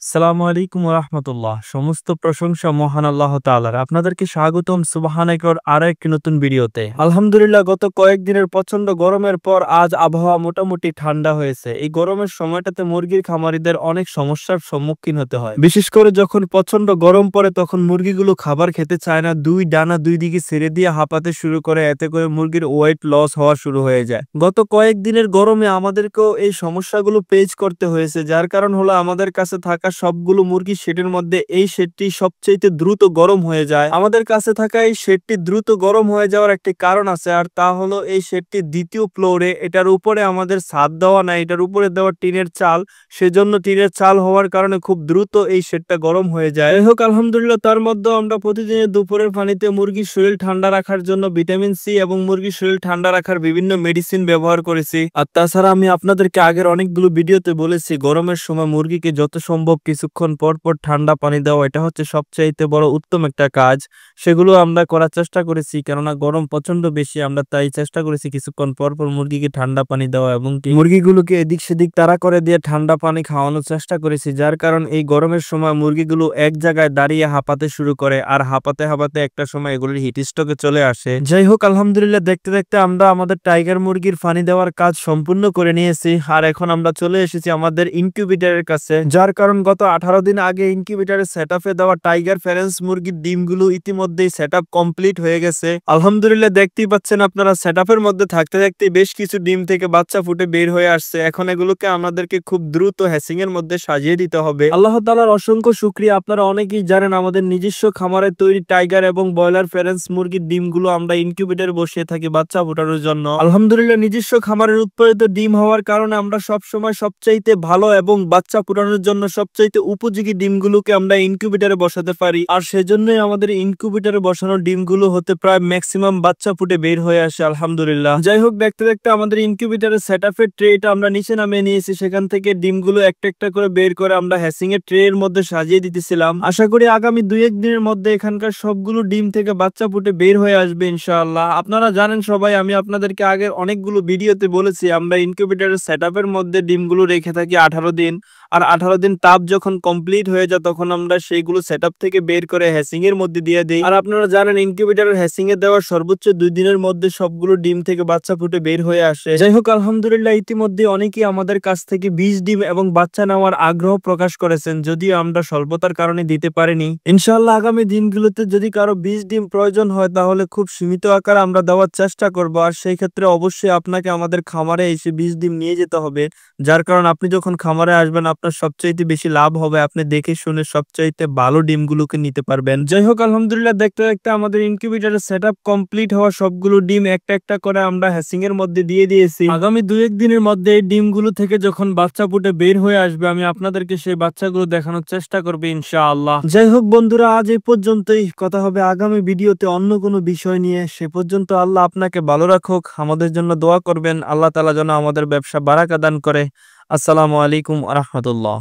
আসসালামু আলাইকুম ওয়া রাহমাতুল্লাহ। সমস্ত প্রশংসা মহান আল্লাহ তাআলার। আপনাদেরকে স্বাগতম সুবহানাকের আরো একটি নতুন ভিডিওতে। আলহামদুলিল্লাহ, গত কয়েকদিনের প্রচন্ড গরমের পর আজ আবহাওয়া মোটামুটি ঠান্ডা হয়েছে। এই গরমের সময়টাতে মুরগির খামারিদের অনেক সমস্যার সম্মুখীন হতে হয়। বিশেষ করে যখন প্রচন্ড গরম পড়ে তখন মুরগিগুলো খাবার খেতে চায় না, দুই ডানা দুই দিকে ছেড়ে দিয়ে হাঁপাতে শুরু করে, এতে করে মুরগির ওয়েট লস হওয়া শুরু হয়ে যায়। গত কয়েকদিনের গরমে আমাদেরকেও এই সমস্যাগুলো পেজ করতে হয়েছে, যার কারণ হলো আমাদের কাছে থাকা সবগুলো মুরগি শেডের মধ্যে এই শেডটি সবচেয়ে দ্রুত গরম হয়ে যায়। আমাদের কাছে থাকা এই শেডটি দ্রুত গরম হয়ে যাওয়ার একটি কারণ আছে, আর তা হলো এই শেডটি দ্বিতীয় ফ্লোরে, এটার উপরে আমাদের ছাদ দেওয়া নাই, এটার উপরে দেওয়া টিনের চাল, সেজন্য টিনের চাল হওয়ার কারণে খুব দ্রুত এই শেডটা গরম হয়ে যায়। যাই হোক, আলহামদুলিল্লাহ, তার মধ্যে আমরা প্রতিদিনের দুপুরের পানিতে মুরগির শরীর ঠান্ডা রাখার জন্য ভিটামিন সি এবং মুরগির শরীর ঠান্ডা রাখার বিভিন্ন মেডিসিন ব্যবহার করেছি। আর তাছাড়া আমি আপনাদেরকে আগের অনেকগুলো ভিডিওতে বলেছি, গরমের সময় মুরগিকে যত সম্ভব কিছুক্ষণ পর পর ঠান্ডা পানি দেওয়া, এটা হচ্ছে সবচাইতে বড় উত্তম একটা কাজ। সেগুলো আমরা করার চেষ্টা করেছি, কেননা গরম প্রচন্ড বেশি। আমরা তাই চেষ্টা করেছি কিছুক্ষণ পর পর মুরগিকে ঠান্ডা পানি দেওয়া এবং মুরগিগুলোকে এদিক সেদিক তাড়া করে দিয়ে ঠান্ডা পানি খাওয়ানোর চেষ্টা করেছি, যার কারণ এই গরমের সময় মুরগিগুলো এক জায়গায় দাঁড়িয়ে হাঁপাতে শুরু করে, আর হাঁপাতে হাঁপাতে একটা সময় এগুলির হিট স্ট্রোকে চলে আসে। যাই হোক, আলহামদুলিল্লাহ, দেখতে দেখতে আমরা আমাদের টাইগার মুরগির পানি দেওয়ার কাজ সম্পূর্ণ করে নিয়েছি, আর এখন আমরা চলে এসেছি আমাদের ইনকিউবেটরের কাছে। যার কারণ গত 18 দিন আগে ইনকিউবেটরের সেটআপে দেওয়া টাইগার ফ্যারেন্স মুরগির ডিমগুলো ইতিমধ্যেই সেটআপ কমপ্লিট হয়ে গেছে। আলহামদুলিল্লাহ, দেখতেই পাচ্ছেন আপনারা, সেটআপের মধ্যে থাকতে থাকতে বেশ কিছু ডিম থেকে বাচ্চা ফুটে বের হয়ে আসছে। এখন এগুলোকে আমাদেরকে খুব দ্রুত হ্যাচিং এর মধ্যে সাজিয়ে দিতে হবে। আল্লাহ তাআলার অসংখ্য শুকরিয়া। আপনারা অনেকেই জানেন আমাদের নিজস্ব খামারে তৈরি টাইগার এবং ব্রয়লার ফ্যারেন্স মুরগির ডিমগুলো আমরা ইনকিউবেটরে বসিয়ে থাকি বাচ্চা ফোটানোর জন্য। আলহামদুলিল্লাহ, নিজস্ব খামারের উৎপাদিত ডিম হওয়ার কারণে আমরা সবসময় সবচাইতে ভালো এবং বাচ্চা ফোটানোর জন্য সবচাইতে উপযোগী ডিমগুলোকে আমরা ইনকিউবেটরে বসাতে পারি, আর সেজন্যই আমাদের ইনকিউবেটরে বসানো ডিমগুলো হতে প্রায় ম্যাক্সিমাম বাচ্চা ফুটে বের হয়ে আসে আলহামদুলিল্লাহ। যাই হোক, দেখতে দেখতে আমাদের ইনকিউবেটরের সেটআপের ট্রেটা আমরা নিচে নামিয়ে নিয়েছি, সেখান থেকে ডিমগুলো একটা একটা করে বের করে আমরা হ্যাচিং এর ট্রে এর মধ্যে সাজিয়ে দিতেছিলাম। আশা করি আগামী 2-1 দিনের মধ্যে এখানকার সবগুলো ডিম থেকে বাচ্চা ফুটে বের হয়ে আসবে ইনশাআল্লাহ। আপনারা জানেন সবাই, আমি আপনাদেরকে আগের অনেকগুলো ভিডিওতে বলেছি আমরা ইনকিউবেটরের সেটআপের মধ্যে ডিমগুলো রেখে থাকি 18 দিন, আর 18 দিন তাপ যখন কমপ্লিট হয়ে যায় তখন আমরা সেইগুলো সেটআপ থেকে বের করে হ্যাচিং এর মধ্যে দিয়ে দিই। আর আপনারা জানেন ইনকিউবেটরের হ্যাচিং এ দেওয়ার সর্বোচ্চ 2 দিনের মধ্যে সবগুলো ডিম থেকে বাচ্চা ফুটে বের হয়ে আসে। যাই হোক, আলহামদুলিল্লাহ, ইতিমধ্যে অনেকেই আমাদের কাছ থেকে 20 ডিম এবং বাচ্চা নেওয়ার আগ্রহ প্রকাশ করেছেন, যদিও আমরা স্বল্পতার কারণে দিতে পারিনি। ইনশাআল্লাহ আগামী দিনগুলোতে যদি কারো 20 ডিম প্রয়োজন হয় তাহলে খুব সীমিত আকারে আমরা দেওয়ার চেষ্টা করব, আর সেই ক্ষেত্রে অবশ্যই আপনাকে আমাদের খামারে এসে 20 ডিম নিয়ে যেতে হবে। যার কারণ আপনি যখন খামারে আসবেন আপনার সবচাইতে বেশি লাভ হবে, আপনি দেখে শুনে সবচাইতে ভালো ডিমগুলোকে নিতে পারবেন। যাই হোক, আলহামদুলিল্লাহ, দেখতে দেখতে আমাদের ইনকিউবেটরের সেটআপ কমপ্লিট হওয়া সবগুলো ডিম একটা একটা করে আমরা হ্যাচিং এর মধ্যে দিয়ে দিয়েছি। আগামী 2-1 দিনের মধ্যে এই ডিমগুলো থেকে যখন বাচ্চা ফুটে বের হয়ে আসবে আমি আপনাদেরকে সেই বাচ্চাগুলো দেখানোর চেষ্টা করব ইনশাআল্লাহ। যাই হোক বন্ধুরা, আজ এই পর্যন্তই। কথা হবে আগামী ভিডিওতে অন্য কোনো বিষয় নিয়ে। সে পর্যন্ত আল্লাহ আপনাকে ভালো রাখুক। আমাদের জন্য দোয়া করবেন, আল্লাহ তাআলা যেন আমাদের ব্যবসা বারাকা দান করে। আসসালামু আলাইকুম ওয়া রাহমাতুল্লাহ।